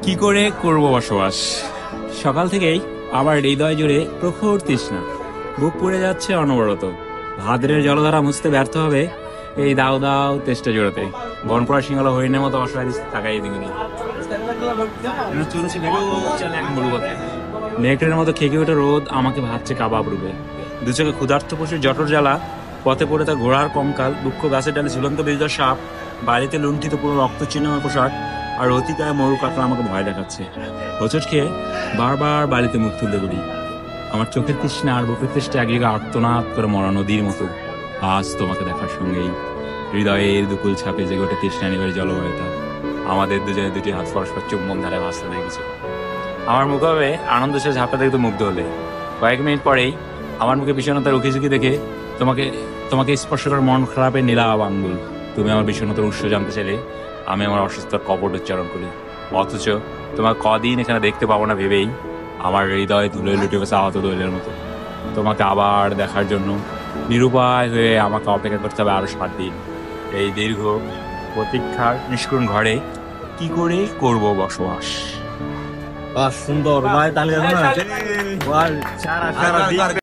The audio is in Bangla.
কি করে করব বসবাস? সকাল থেকেই আমার হৃদয় জুড়ে প্রখর তৃষ্ণা, বুক পুড়ে যাচ্ছে অনবরত। ভাদ্রের জলধারা মুছতে ব্যর্থ হবে এই দাও দাও তেষ্টা জোড়াতে। বনপড়া সিংহলা হরিণের মতো অসহায় তাকাই দিগুনি নেকড়ের মতো খেকে ওঠে রোদ আমাকে ভাবছে কাবাব রূপে। দু চোখে ক্ষুধার্ত পশুর জটর জ্বালা, পথে পড়ে তার ঘোড়ার কঙ্কাল, দুঃখ গাছের ডালে ঝুলন্ত বিজয় সাপ, বাড়িতে লুণ্ঠিত পুরো রক্ত চিহ্নময় পোশাক, আর অতিকায় মরু কাকড়া আমাকে ভয় দেখাচ্ছে। হোঁচট খেয়ে বারবার বাড়িতে মুখ তুলতে বলি। আমার চোখের তৃষ্ণা আর বুকের তৃষ্ণা এক জায়গায় আর্তনাদ করে মরা নদীর মতো। আজ তোমাকে দেখার সঙ্গেই হৃদয়ের দুকুল ছাপে যে গোটে তৃষ্ণা নিবের জলবায়ুতা। আমাদের দুজনে দুটি হাত পরস্পর চুম্বন ধারে ভাসতে দেখেছে। আমার মুখে আনন্দ সে ঝাপটা দেখতে মুগ্ধ হলে। কয়েক মিনিট পরেই আমার মুখে বিষণ্ণতার উকিঝুঁকি দেখে তোমাকে স্পর্শ করে মন খারাপের নীলাভ আঙ্গুল। তুমি আমার বিষণ্ণতার উৎস জানতে চাইলে আমি আমার অসুস্থতার কপট উচ্চারণ করি। অথচ তোমার কদিন এখানে দেখতে পাবো না ভেবেই আমার হৃদয় ধুলে লুটে গেছে আহত দৈলের মতো। তোমাকে আবার দেখার জন্য নিরুপায় হয়ে আমাকে অপেক্ষা করতে হবে আরো 7 দিন। এই দীর্ঘ প্রতীক্ষার নিষ্করুণ ঘরে কি করে করব বসবাস? সুন্দর ভাই, তাহলে